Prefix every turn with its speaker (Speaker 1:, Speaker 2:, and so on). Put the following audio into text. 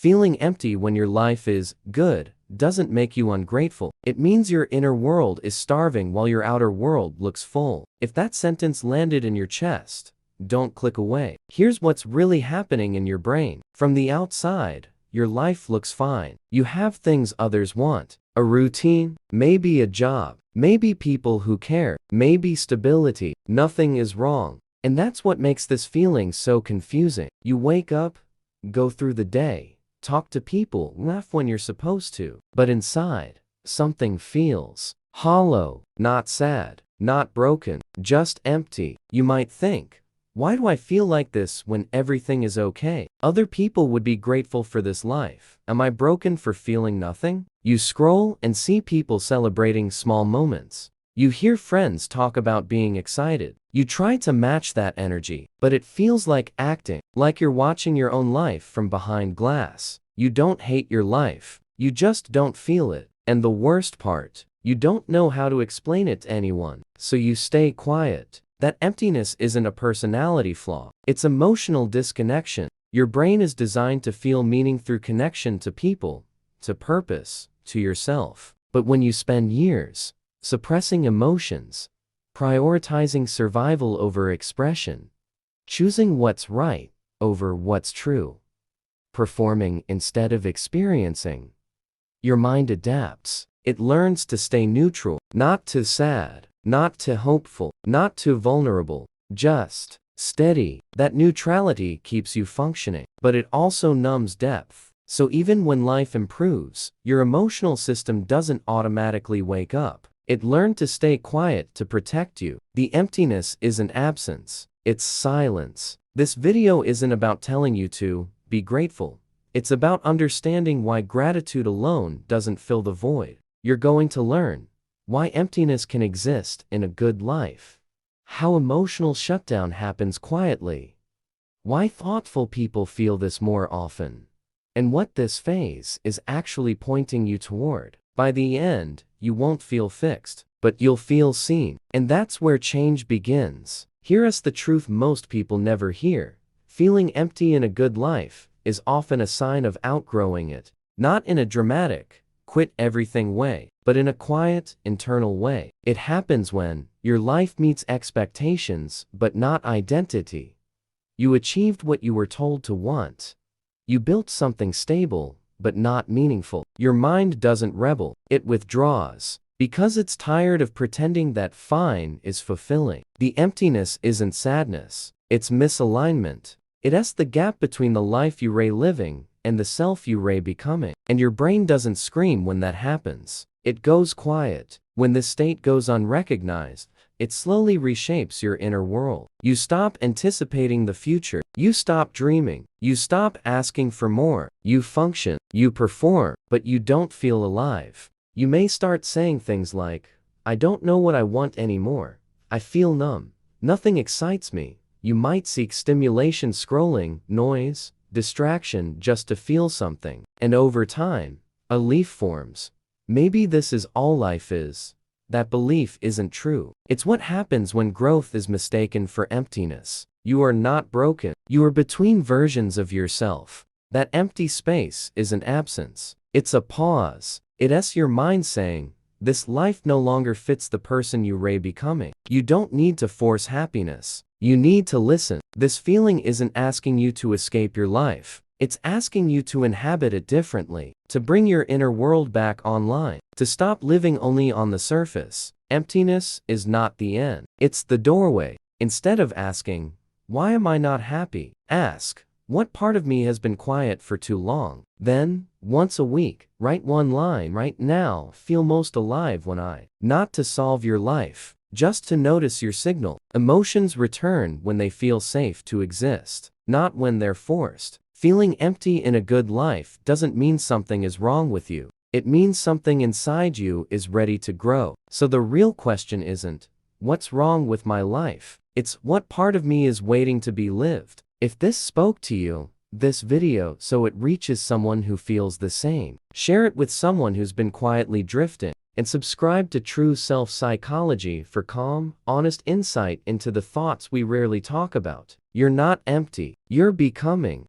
Speaker 1: Feeling empty when your life is good doesn't make you ungrateful. It means your inner world is starving while your outer world looks full. If that sentence landed in your chest, don't click away. Here's what's really happening in your brain. From the outside, your life looks fine. You have things others want. A routine, maybe a job, maybe people who care, maybe stability. Nothing is wrong. And that's what makes this feeling so confusing. You wake up, go through the day, talk to people, laugh when you're supposed to. But inside, something feels hollow, not sad, not broken, just empty. You might think, why do I feel like this when everything is okay? Other people would be grateful for this life. Am I broken for feeling nothing? You scroll and see people celebrating small moments. You hear friends talk about being excited. You try to match that energy, but it feels like acting, like you're watching your own life from behind glass. You don't hate your life, you just don't feel it. And the worst part, you don't know how to explain it to anyone, so you stay quiet. That emptiness isn't a personality flaw, it's emotional disconnection. Your brain is designed to feel meaning through connection to people, to purpose, to yourself. But when you spend years suppressing emotions, prioritizing survival over expression, choosing what's right over what's true, performing instead of experiencing, your mind adapts. It learns to stay neutral, not too sad, not too hopeful, not too vulnerable, just steady. That neutrality keeps you functioning, but it also numbs depth. So even when life improves, your emotional system doesn't automatically wake up. It learned to stay quiet to protect you. The emptiness isn't absence, it's silence. This video isn't about telling you to be grateful. It's about understanding why gratitude alone doesn't fill the void. You're going to learn why emptiness can exist in a good life, how emotional shutdown happens quietly, why thoughtful people feel this more often, and what this phase is actually pointing you toward. By the end, you won't feel fixed, but you'll feel seen. And that's where change begins. Hear us the truth most people never hear. Feeling empty in a good life is often a sign of outgrowing it, not in a dramatic, quit everything way, but in a quiet, internal way. It happens when your life meets expectations but not identity. You achieved what you were told to want. You built something stable but not meaningful. Your mind doesn't rebel, it withdraws, because it's tired of pretending that fine is fulfilling. The emptiness isn't sadness, it's misalignment. It's the gap between the life you were living and the self you were becoming. And your brain doesn't scream when that happens. It goes quiet. When this state goes unrecognized, it slowly reshapes your inner world. You stop anticipating the future. You stop dreaming. You stop asking for more. You function. You perform, but you don't feel alive. You may start saying things like, I don't know what I want anymore. I feel numb. Nothing excites me. You might seek stimulation, scrolling, noise, distraction just to feel something. And over time, a belief forms. Maybe this is all life is. That belief isn't true. It's what happens when growth is mistaken for emptiness. You are not broken. You are between versions of yourself. That empty space isn't absence. It's a pause. It's your mind saying, this life no longer fits the person you were becoming. You don't need to force happiness. You need to listen. This feeling isn't asking you to escape your life. It's asking you to inhabit it differently, to bring your inner world back online, to stop living only on the surface. Emptiness is not the end. It's the doorway. Instead of asking, why am I not happy? Ask, what part of me has been quiet for too long? Then, once a week, write one line. Right now, feel most alive when I. Not to solve your life, just to notice your signal. Emotions return when they feel safe to exist, not when they're forced. Feeling empty in a good life doesn't mean something is wrong with you. It means something inside you is ready to grow. So the real question isn't, what's wrong with my life? It's what part of me is waiting to be lived. If this spoke to you, this video, so it reaches someone who feels the same, share it with someone who's been quietly drifting, and subscribe to True Self Psychology for calm, honest insight into the thoughts we rarely talk about. You're not empty. You're becoming.